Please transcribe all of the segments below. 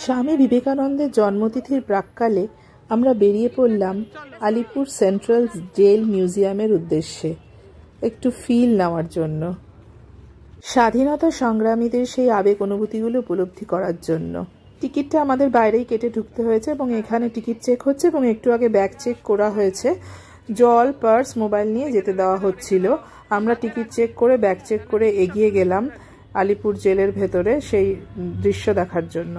স্বামী বিবেকানন্দের জন্মতিথির প্রাক্কালে আমরা বেরিয়ে পড়লাম আলিপুর সেন্ট্রাল জেল মিউজিয়ামের উদ্দেশ্যে একটু ফিল নেওয়ার জন্য, স্বাধীনতা সংগ্রামীদের সেই আবেগ অনুভূতিগুলো উপলব্ধি করার জন্য। টিকিটটা আমাদের বাইরেই কেটে ঢুকতে হয়েছে এবং এখানে টিকিট চেক হচ্ছে এবং একটু আগে ব্যাগ চেক করা হয়েছে। জল, পার্স, মোবাইল নিয়ে যেতে দেওয়া হচ্ছিল। আমরা টিকিট চেক করে ব্যাগ চেক করে এগিয়ে গেলাম আলিপুর জেলের ভেতরে সেই দৃশ্য দেখার জন্য।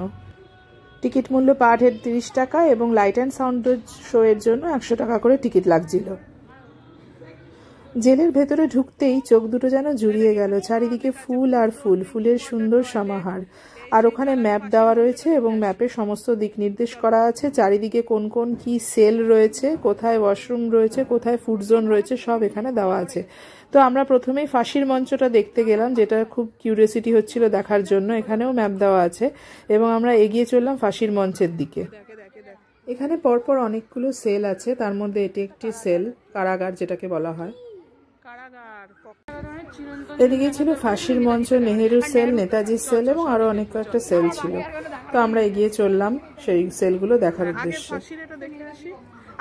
টিকিট মূল্য পার হেড 30 টাকা এবং লাইট অ্যান্ড সাউন্ড শো এর জন্য 100 টাকা করে টিকিট লাগছিল। জেলের ভেতরে ঢুকতেই চোখ দুটো যেন জুড়িয়ে গেল। চারিদিকে ফুল আর ফুল, ফুলের সুন্দর সমাহার। আর ওখানে ম্যাপ দেওয়া রয়েছে এবং ম্যাপে সমস্ত দিক নির্দেশ করা আছে। চারিদিকে কোন কোন কি সেল রয়েছে, কোথায় ওয়াশরুম রয়েছে, কোথায় ফুড জোন রয়েছে, সব এখানে দেওয়া আছে। তো আমরা প্রথমেই ফাঁসির মঞ্চটা দেখতে গেলাম, যেটা খুব কিউরিওসিটি হচ্ছিল দেখার জন্য। এখানেও ম্যাপ দেওয়া আছে এবং আমরা এগিয়ে চললাম ফাঁসির মঞ্চের দিকে। এখানে পরপর অনেকগুলো সেল আছে, তার মধ্যে এটি একটি সেল, কারাগার যেটাকে বলা হয়। এদিকে ছিল ফাঁসির মঞ্চ, নেহেরু সেল, নেতাজি সেল এবং আরো অনেক কয়েকটা সেল ছিল। তো আমরা এগিয়ে চললাম সেই সেলগুলো দেখার উদ্দেশ্যে।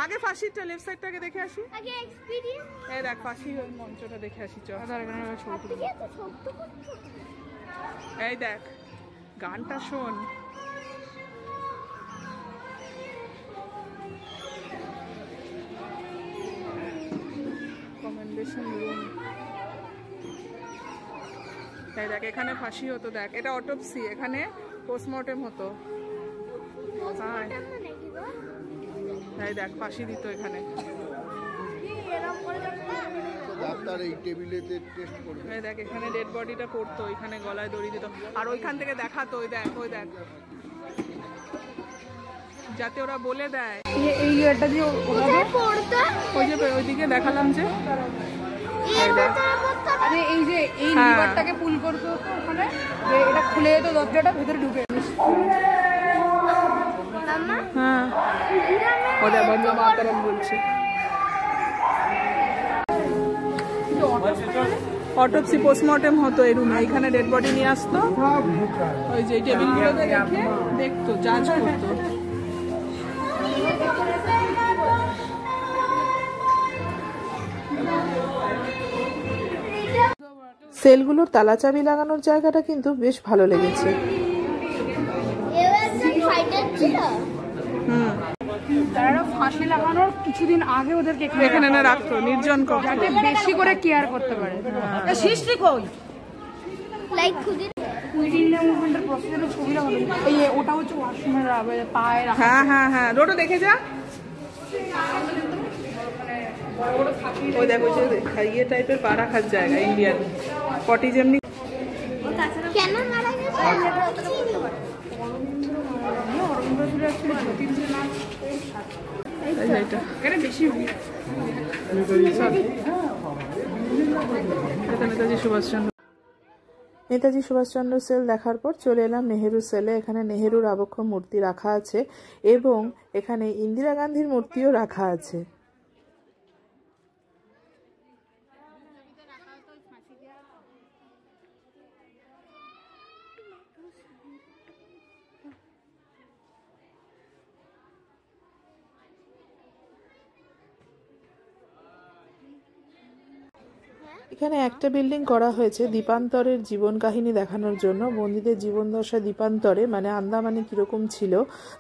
আগে ফাঁসিটা লেফট সাইডটাকে দেখে আসি, আগে এক্সপেরিয়েন্স এই দেখ ফাঁসির মঞ্চটা দেখে আসি। চল এই দেখ গানটা শোন। কমেন্ডেশন রুম, এই দেখ এখানে ফাঁসি হতো। দেখ এটা অটোপসি, এখানে পোস্টমর্টেম হতো। এই দেখ ফাঁসি দিত এখানে। এই দেখ এখানে ডেড বডিটা পড়তো, এখানে গলায় দড়ি দিত আর ওইখান থেকে দেখাতো। ওই দেখ, ওই দেখ, যাতে ওরা বলে দেয় এই ইয়েটা দিয়ে ওই যে ওইদিকে দেখালাম যে এই যে এই লিভারটাকে পুল করতো ওখানে, এটা খুলে যেত দরজাটা, ভেতরে ঢুকে। হ্যাঁ ওদের বন্ধু মাতারাম বলছে। অটোপসি পোস্টমর্টেম হতো এই রুমে। এখানে ডেড বডি নিয়ে আসতো, ওই যে টেবিলগুলোতে রেখে দেখতো, জাজ করতো। সেলগুলোর তালা চাবি লাগানোর জায়গাটা কিন্তু বেশ ভালো লেগেছে। তারা ফাঁসি লাগানোর কিছুদিন আগে ওদেরকে এখানে না রাখতো, নির্জন যাতে বেশি করে কেয়ার করতে পারে। সৃষ্টি কই লাইক খুদি কুইডিনের মুভমেন্টের প্রসেসের ছবিটা হলো এই ওটা হচ্ছে ওয়াশরুমের পায়ে রাখা। হ্যাঁ হ্যাঁ হ্যাঁ, রোডো দেখে যা। ওই দেখো যে ইয়ে টাইপের পা রাখার জায়গা, ইন্ডিয়ান পটি যেমনি। কেন মারা গেছে? নেতাজি সুভাষচন্দ্র সেল দেখার পর চলে এলাম নেহেরু সেলে। এখানে নেহেরুর আবক্ষ মূর্তি রাখা আছে এবং এখানে ইন্দিরা গান্ধীর মূর্তিও রাখা আছে। এখানে একটা বিল্ডিং করা হয়েছে দ্বীপান্তরের জীবন কাহিনী দেখানোর জন্য। বন্দীদের জীবনদশা দ্বীপান্তরে মানে আন্দামানে কিরকম ছিল,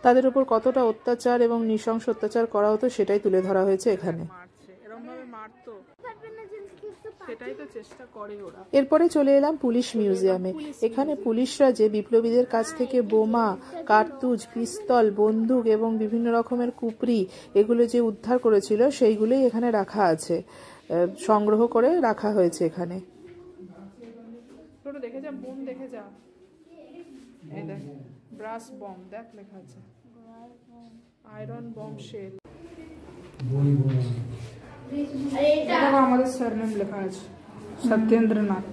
তাদের উপর কতটা অত্যাচার এবং নৃশংস অত্যাচার করা হতো সেটাই তুলে ধরা হয়েছে এখানে। এরপরে চলে এলাম পুলিশ মিউজিয়ামে। এখানে পুলিশরা যে বিপ্লবীদের কাছ থেকে বোমা, কার্তুজ, পিস্তল, বন্দুক এবং বিভিন্ন রকমের কুপরি এগুলো যে উদ্ধার করেছিল সেইগুলোই এখানে রাখা আছে, সংগ্রহ করে রাখা হয়েছে এখানে। দেখে যা, বোম দেখে যা, এই দেখ ব্রাস বম, দেখ লেখা আছে আয়রন বম শেল। আমাদের সারনেম লেখা আছে সত্যেন্দ্রনাথ।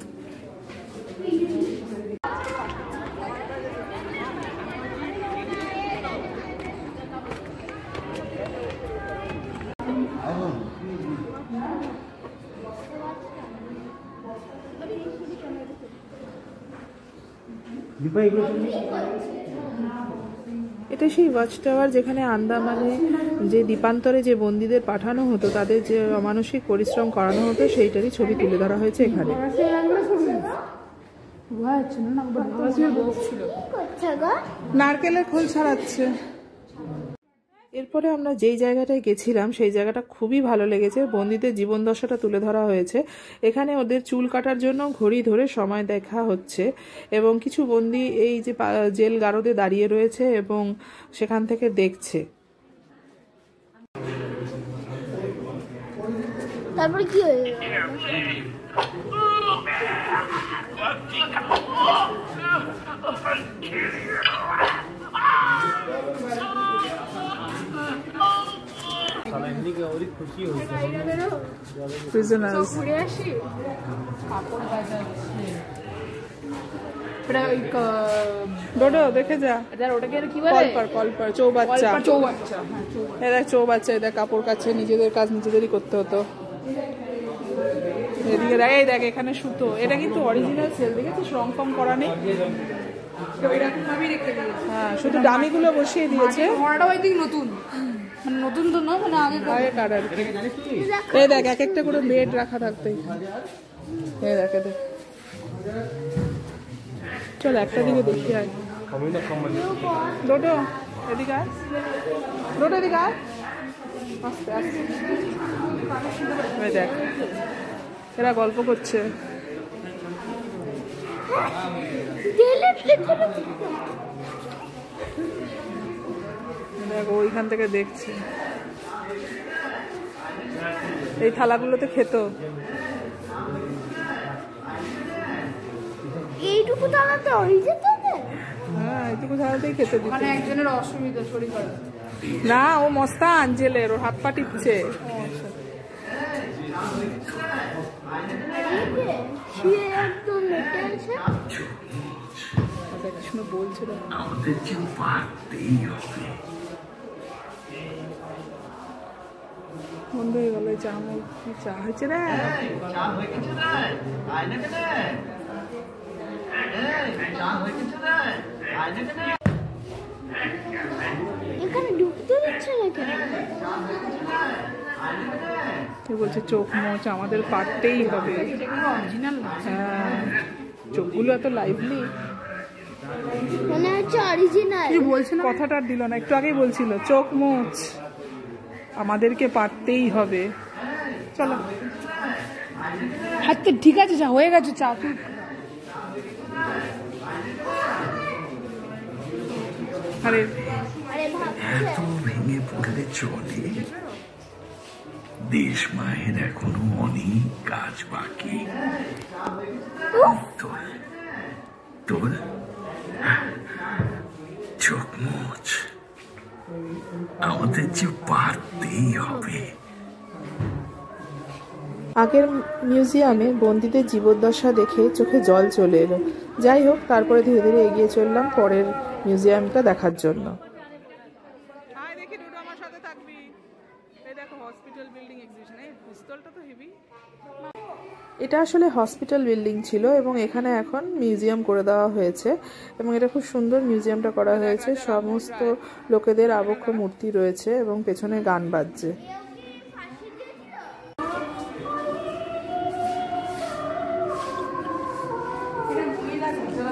দীপা এগুলো এটা সেই ওয়াচ টাওয়ার যেখানে আন্দামানে যে দ্বীপান্তরে যে বন্দীদের পাঠানো হতো, তাদের যে অমানসিক পরিশ্রম করানো হতো, সেইটারই ছবি তুলে ধরা হয়েছে এখানে। নারকেলের খোল ছাড়াচ্ছে। এরপরে আমরা যেই জায়গাটায় গেছিলাম সেই জায়গাটা খুবই ভালো লেগেছে। বন্দীদের জীবন দশাটা তুলে ধরা হয়েছে। এখানে ওদের চুল কাটার জন্য ঘড়ি ধরে সময় দেখা হচ্ছে এবং কিছু বন্দী এই যে জেল গারদে দাঁড়িয়ে রয়েছে এবং সেখান থেকে দেখছে। তারপরে কি হয়ে prisoners ডোডো দেখে যা, ওটাকে কি বলে? কলপার চৌবাচ্চা। দেখ চৌবাচ্চা, এদের কাপড় কাছে নিজেদের কাজ নিজেদেরই করতে হতো। এদিকে দেখ, এই দেখ এখানে সুতো। এটা কিন্তু অরিজিনাল সেল, দেখেছিস? রং ফং করা নেই। হ্যাঁ, শুধু ডামিগুলো বসিয়ে দিয়েছে। নতুন, মানে নতুন তো না, মানে আগে কাটার। এই দেখ এক একটা করে বেড রাখা থাকতো। এই দেখ এদের। চল একটা দিকে দেখি আয়। ডোডো এদিকে আয়, ডোডো এদিকে আয়। আস্তে আস্তে। এই দেখ এরা গল্প করছে। দেখ ওইখান থেকে দেখছে। এই থালাগুলোতে খেত। এইটুকু থালাতে হয়ে যেত? হ্যাঁ, এইটুকু থালাতেই খেতে দিত। মানে একজনের অসুবিধা শরীর খারাপ না, ও মস্তান জেলের, ওর হাত পা টিপছে। বলছিল আমাদেরকে পারতেই হবে। বন্ধ হয়ে গেল। চা হয়েছে রে। এখানে ঢুকতে দিচ্ছে না কেন? বলছে চোখ মোচ আমাদের পারতেই হবে। হ্যাঁ, চোখগুলো এত লাইভলি মনে হচ্ছে অরিজিনাল। বলছিল, কথাটা দিল না, একটু আগেই বলছিল চোখ মোচ আমাদেরকে পারতেই হবে। চলো হাতে ঠিক আছে, যা হয়ে গেছে চা। তুই আরে এত ভেঙে পড়লে চলে? দেশ মায়ের এখনো অনেক কাজ বাকি। তোর তোর চোখ মোচ আমাদের যে পারতেই হবে। আগের মিউজিয়ামে বন্দীদের জীবদ্দশা দেখে চোখে জল চলে এলো। যাই হোক, তারপরে ধীরে ধীরে এগিয়ে চললাম পরের মিউজিয়ামটা দেখার জন্য। এটা আসলে হসপিটাল বিল্ডিং ছিল এবং এখানে এখন মিউজিয়াম করে দেওয়া হয়েছে এবং এটা খুব সুন্দর মিউজিয়ামটা করা হয়েছে। সমস্ত লোকেদের আবক্ষ মূর্তি রয়েছে এবং পেছনে গান বাজছে।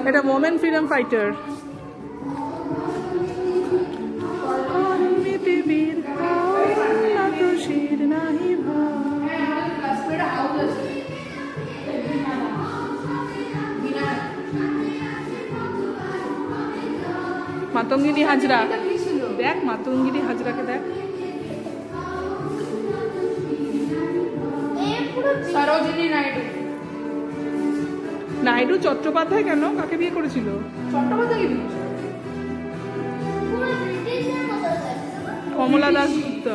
এটা মোমেন ফ্রিডম ফাইটার। মাতঙ্গিনী হাজরা দেখ, মাতঙ্গিনী হাজরাকে দেখ। সরোজিনী নাইডু। নাইডু চট্টোপাধ্যায় কেন? কাকে বিয়ে করেছিল? চট্টোপাধ্যায়। কমলা দাশগুপ্ত।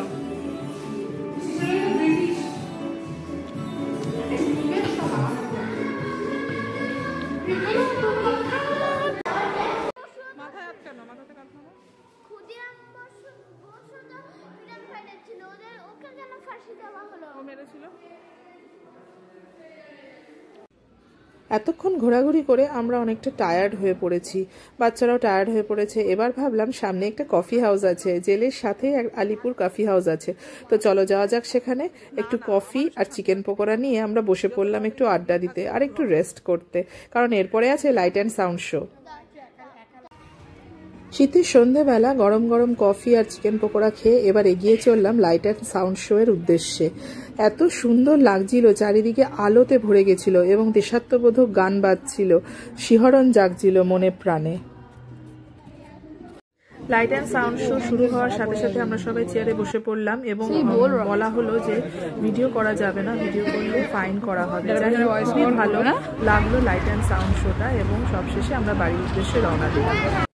মাথায় হাত কেন? মাথাতে কাট কেন? ও মেরেছিল। এতক্ষণ ঘোরাঘুরি করে আমরা অনেকটা টায়ার্ড হয়ে পড়েছি, বাচ্চারাও টায়ার্ড হয়ে পড়েছে। এবার ভাবলাম সামনে একটা কফি হাউস আছে, জেলের সাথেই আলিপুর কফি হাউস আছে, তো চলো যাওয়া যাক সেখানে। একটু কফি আর চিকেন পকোড়া নিয়ে আমরা বসে পড়লাম একটু আড্ডা দিতে আর একটু রেস্ট করতে, কারণ এরপরে আছে লাইট অ্যান্ড সাউন্ড শো। শীতের সন্ধেবেলা গরম গরম কফি আর চিকেন পকোড়া খেয়ে এবার এগিয়ে চললাম লাইট অ্যান্ড সাউন্ড শো এর উদ্দেশ্যে। এত সুন্দর লাগছিল, চারিদিকে আলোতে ভরে গেছিল এবং দেশাত্মবোধক গান বাজছিল, শিহরণ জাগছিল মনে প্রাণে। লাইট অ্যান্ড সাউন্ড শো শুরু হওয়ার সাথে সাথে আমরা সবাই চেয়ারে বসে পড়লাম এবং বলা হলো যে ভিডিও করা যাবে না, ভিডিও করলে ফাইন করা হবে। খুবই ভালো লাগলো লাইট অ্যান্ড সাউন্ড শোটা এবং সবশেষে আমরা বাড়ির উদ্দেশ্যে রওনা দিলাম।